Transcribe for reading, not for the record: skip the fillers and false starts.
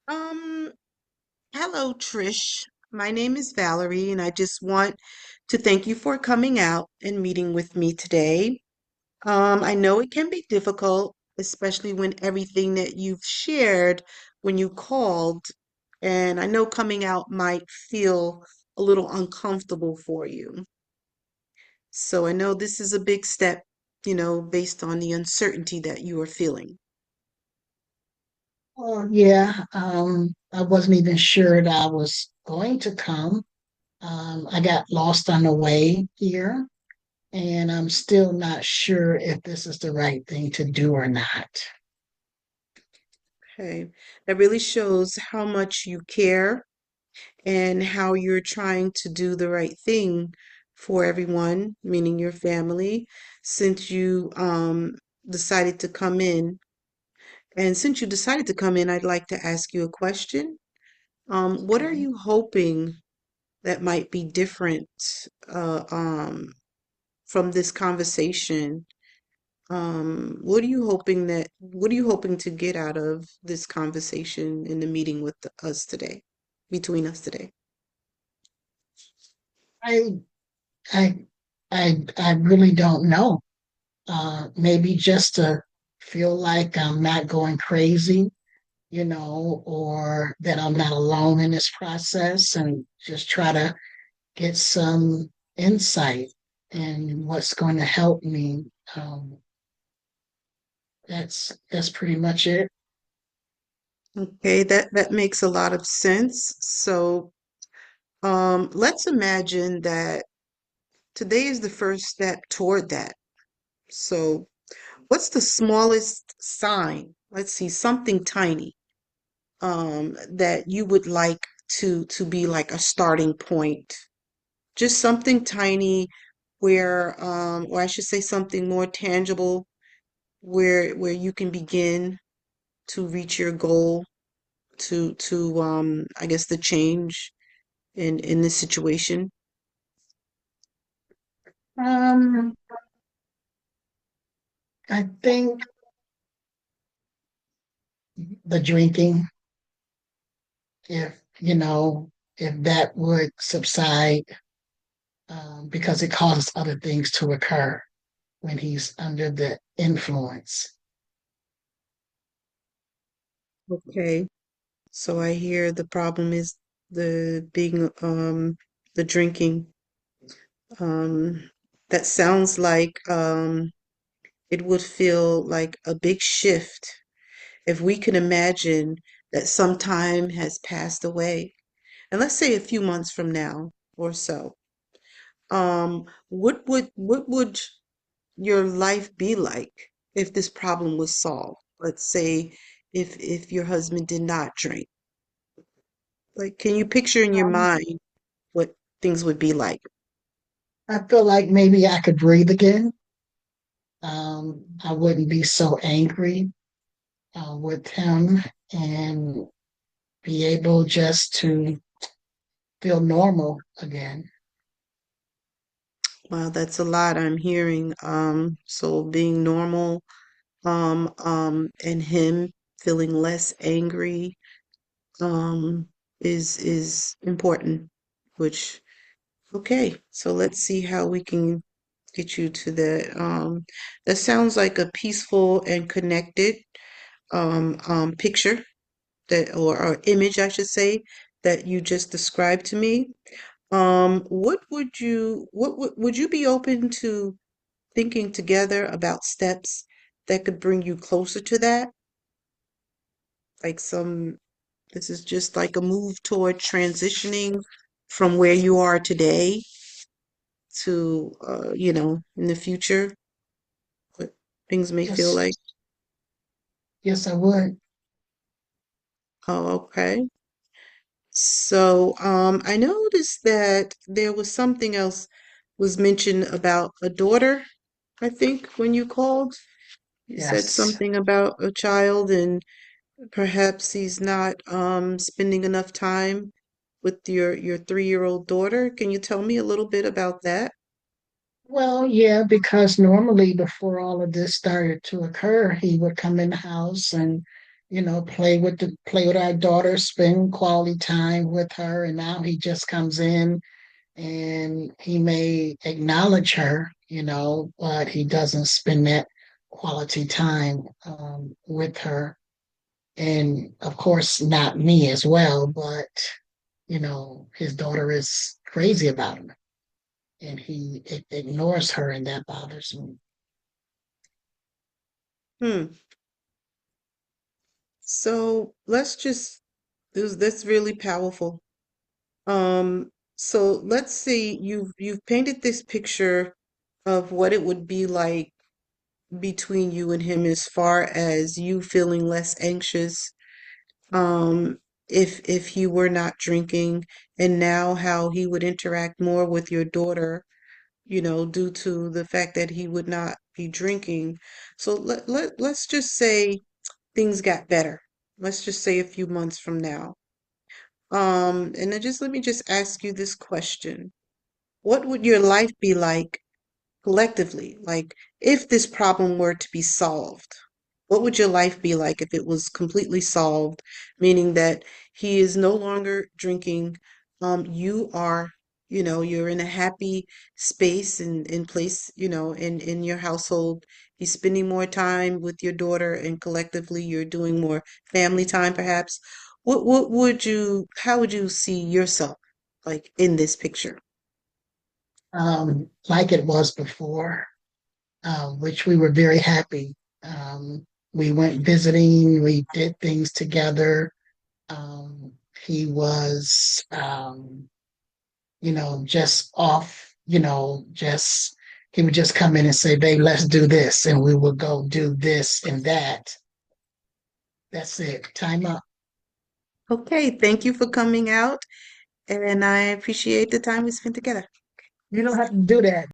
Um, Hello, Trish. My name is Valerie, and I just want to thank you for coming out and meeting with me today. I know it can be difficult, especially when everything that you've shared when you called, and I know coming out might feel a little uncomfortable for you. So I know this is a big step, based on the uncertainty that you are feeling. Well, yeah, I wasn't even sure that I was going to come. I got lost on the way here, and I'm still not sure if this is the right thing to do or not. Okay. That really shows how much you care and how you're trying to do the right thing for everyone, meaning your family, since you decided to come in. And since you decided to come in, I'd like to ask you a question. What are Okay. you hoping that might be different uh, um, from this conversation? What are you hoping to get out of this conversation in the meeting with us today, between us today? I I I really don't know. Maybe just to feel like I'm not going crazy, or that I'm not alone in this process and just try to get some insight in what's going to help me. Um, that's pretty much it. Okay, that makes a lot of sense. So, let's imagine that today is the first step toward that. So, what's the smallest sign? Let's see, something tiny, that you would like to be like a starting point. Just something tiny where, or I should say something more tangible where you can begin to reach your goal to I guess the change in this situation. Um, I think the drinking, if if that would subside, because it causes other things to occur when he's under the influence. Okay. So I hear the problem is the drinking. Um that sounds like it would feel like a big shift if we can imagine that some time has passed away. And let's say a few months from now or so. What would your life be like if this problem was solved? Let's say if your husband did not drink. Like, can you picture in your Um, mind what things would be like? I feel like maybe I could breathe again. I wouldn't be so angry with him and be able just to feel normal again. Wow, that's a lot I'm hearing. So being normal, and him feeling less angry, um, is important, which, okay, so let's see how we can get you to that. That sounds like a peaceful and connected picture that or image, I should say, that you just described to me. What would you be open to thinking together about steps that could bring you closer to that? Like this is just like a move toward transitioning from where you are today to, in the future, what things may feel Yes, like. yes, I would. Oh, okay. So, I noticed that there was something else was mentioned about a daughter, I think, when you called. You said Yes. something about a child and perhaps he's not spending enough time with your 3-year-old daughter. Can you tell me a little bit about that? Well, yeah, because normally before all of this started to occur, he would come in the house and play with our daughter, spend quality time with her. And now he just comes in and he may acknowledge her, but he doesn't spend that quality time with her. And of course, not me as well, but his daughter is crazy about him, and he ignores her, and that bothers me. Hmm. So let's just that's really powerful. So let's see, you've painted this picture of what it would be like between you and him as far as you feeling less anxious, if he were not drinking, and now how he would interact more with your daughter, due to the fact that he would not be drinking. So let's just say things got better. Let's just say a few months from now. And then just let me just ask you this question. What would your life be like collectively? Like, if this problem were to be solved, what would your life be like if it was completely solved, meaning that he is no longer drinking, you are, you're in a happy space and in place, in your household. He's spending more time with your daughter and collectively you're doing more family time perhaps. What would you, how would you see yourself like in this picture? Like it was before, which we were very happy. We went visiting, we did things together. He was, just off, just he would just come in and say, "Babe, let's do this," and we would go do this and that. That's it. Time up. Okay, thank you for coming out, and I appreciate the time we spent together. You don't have to do that.